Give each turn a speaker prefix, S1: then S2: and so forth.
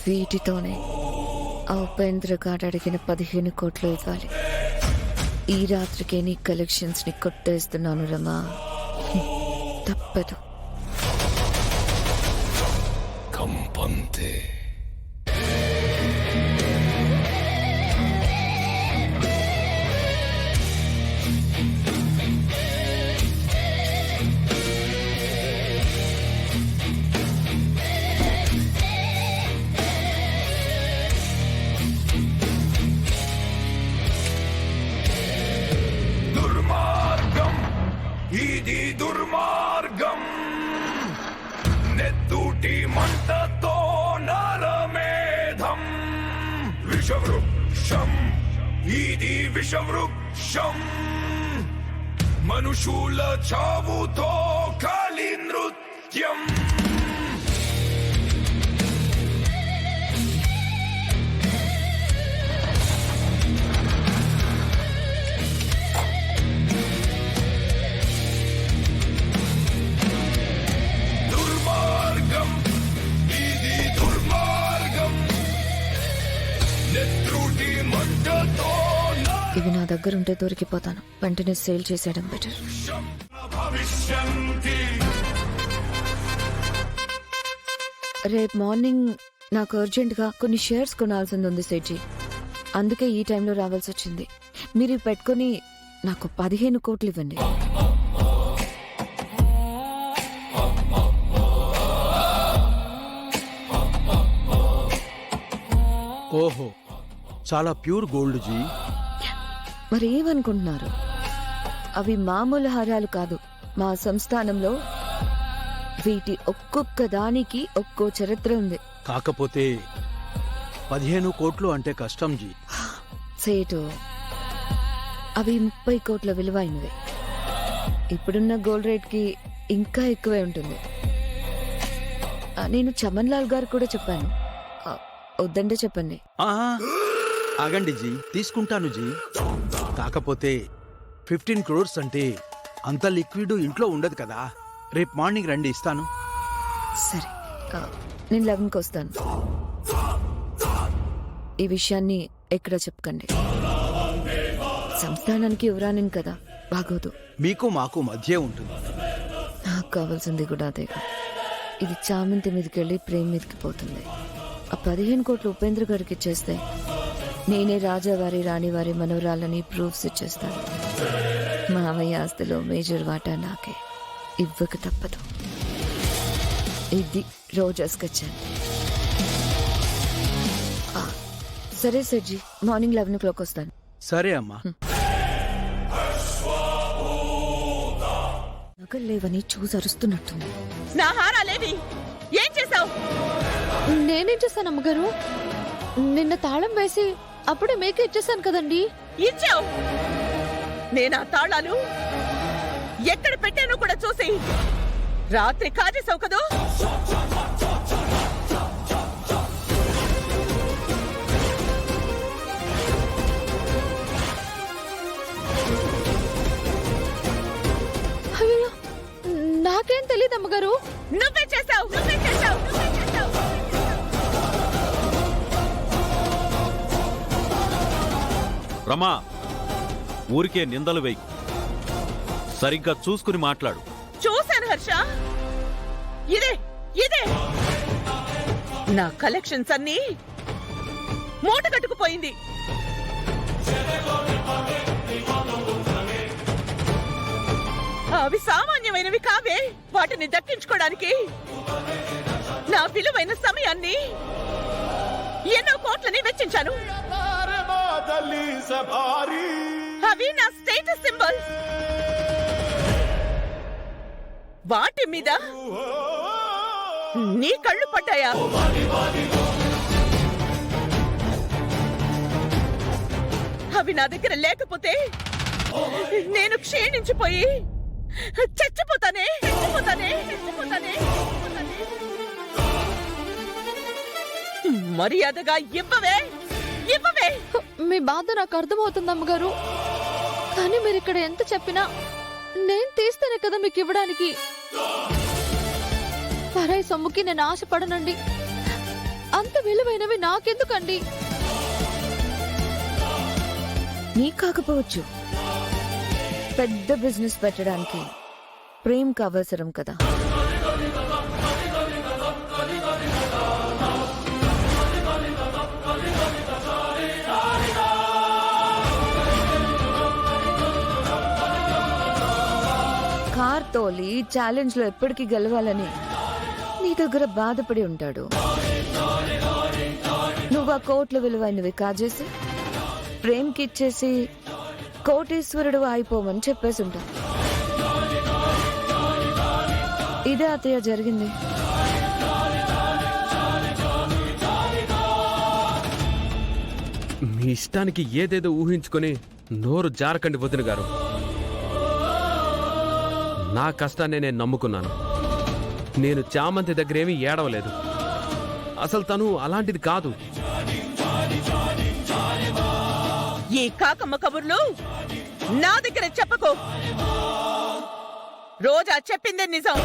S1: వీటితోనే ఆ ఉపేంద్ర గాడు అడిగిన 15 కోట్లు ఇవ్వాలి. ఈ రాత్రికే నీ కలెక్షన్స్ ని కొట్టేస్తున్నాను రమా. తప్పదు.
S2: కంపంతే. ఇది దుర్మార్గం. నెత్తూటి మంటతో నరమేధం. విషవృక్షం, ఇది విషవృక్షం. మనుషుల చావుతో కాలి నృత్యం.
S1: ఇవి నా దగ్గరుంటే దొరికిపోతాను. వెంటనే సేల్ చేసేయడం బెటర్. రేపు మార్నింగ్ నాకు అర్జెంట్గా కొన్ని షేర్స్ కొనాల్సింది ఉంది సేట్జీ. అందుకే ఈ టైంలో రావాల్సి వచ్చింది. మీరు పెట్టుకుని నాకు 15 కోట్లు ఇవ్వండి.
S3: ఓహో, చాలా ప్యూర్ గోల్డ్ జీ.
S1: మరి ఏమనుకుంటున్నారు? అవి మామూలు హారాలు కాదు. మా సంస్థానంలో వీటి ఒక్కొక్క దానికి ఒక్కో చరిత్ర ఉంది.
S3: కాకపోతే 15 కోట్లు అంటే కష్టం జీ.
S1: సేటు, అవి 30 కోట్ల విలువైనవి. ఇప్పుడున్న గోల్డ్ రేట్ కి ఇంకా ఎక్కువే ఉంటుంది. నేను చమన్ లాల్ గారు కూడా చెప్పాను. వద్దంటే చెప్పండి.
S3: ఆగండి జీ, తీసుకుంటాను జీ. కాకపోతే 15 crores అంటే అంత లిక్విడ్ ఇంట్లో ఉండదు కదా. రేపు మార్నింగ్ రండి, ఇస్తాను.
S1: సరే, నేను 11కి వస్తాను. ఈ విషయాన్ని ఎక్కడ చెప్పకండి. సంస్థానానికి యువరాని కదా, బాగోదు.
S3: మీకు మాకు మధ్య ఉంటుంది.
S1: నాకు కావాల్సింది కూడా అదేగా. ఇది చామంతి మీదకెళ్ళి ప్రేమ మీదకి పోతుంది. ఆ 15 కోట్లు ఉపేంద్ర గారికి ఇచ్చేస్తే నేనే రాజావారి రాణివారి మనవరాలని ప్రూఫ్స్ ఇచ్చేస్తాను. మావయ్య ఆస్తిలో మేజర్ వాటా నాకే. ఇవ్వక తప్పదు. ఇది రోజా స్కెచ్. సరే సర్జీ, మార్నింగ్ 11 o'clock వస్తాను.
S3: సరే అమ్మా.
S1: నగలేవని చూసి అరుస్తున్నట్టుంది.
S4: నా హారాలేవి ఏం చేసావు?
S5: నేనేం చేశాను అమ్మగారు? నిన్న తాళం వేసి అప్పుడే మేక ఇచ్చేసాను కదండి.
S4: ఇచ్చావు. నేనా తాళాలు ఎక్కడ పెట్టానో కూడా చూసి రాత్రి కాజేసావు కదూ.
S5: అయ్యో, నాకేం తెలియదు అమ్మగారు.
S4: నువ్వే చేసావు, నువ్వే చేసావు, నువ్వే చేసావు.
S6: రమా, ఊరికే నిందలు వేయి. సరిగ్గా చూసుకుని మాట్లాడు.
S4: చూశాను హర్ష. ఇదే ఇదే నా కలెక్షన్స్ అన్నీ మూట కట్టుకుపోయింది. అవి సామాన్యమైనవి కావే. వాటిని దక్కించుకోవడానికి నా విలువైన సమయాన్ని, ఎన్నో కోట్లని వెచ్చించాను. అవి నా స్టేటస్ సింబల్. వాటి మీద నీ కళ్ళు పడ్డాయా? అవి నా దగ్గర లేకపోతే నేను క్షీణించిపోయి చచ్చిపోతానే. మర్యాదగా ఇవ్వవే.
S5: మీ బాధ నాకు అర్థమవుతుంది అమ్మగారు. కానీ మీరు ఇక్కడ ఎంత చెప్పినా నేను తీస్తేనే కదా మీకు ఇవ్వడానికి. పరాయి సొమ్ముకి నేను ఆశపడనండి. అంత విలువైనవి నాకెందుకండి?
S1: నీకు కాకపోవచ్చు, పెద్ద బిజినెస్ పెట్టడానికి ప్రేమకు అవసరం కదా. కార్ తోలి ఛాలెంజ్ లో ఎప్పటికీ గెలవాలని నీ దగ్గర బాధపడి ఉంటాడు. నువ్వు ఆ కోట్ల విలువైనవి కాజేసి ప్రేమ్కి ఇచ్చేసి కోటీశ్వరుడు అయిపోమని చెప్పేసి ఉంటావు. ఇదే అతయ్య జరిగింది.
S7: మీ ఇష్టానికి ఏదేదో ఊహించుకొని నోరు జారకండి వదిన గారు. నా కష్టాన్ని నేను నమ్ముకున్నాను. నేను చామంతి దగ్గరేమీ ఏడవలేదు. అసలు తను అలాంటిది కాదు.
S4: ఈ కాకమ్మ కబుర్లు నా దగ్గర చెప్పకు. రోజా చెప్పిందే నిజం.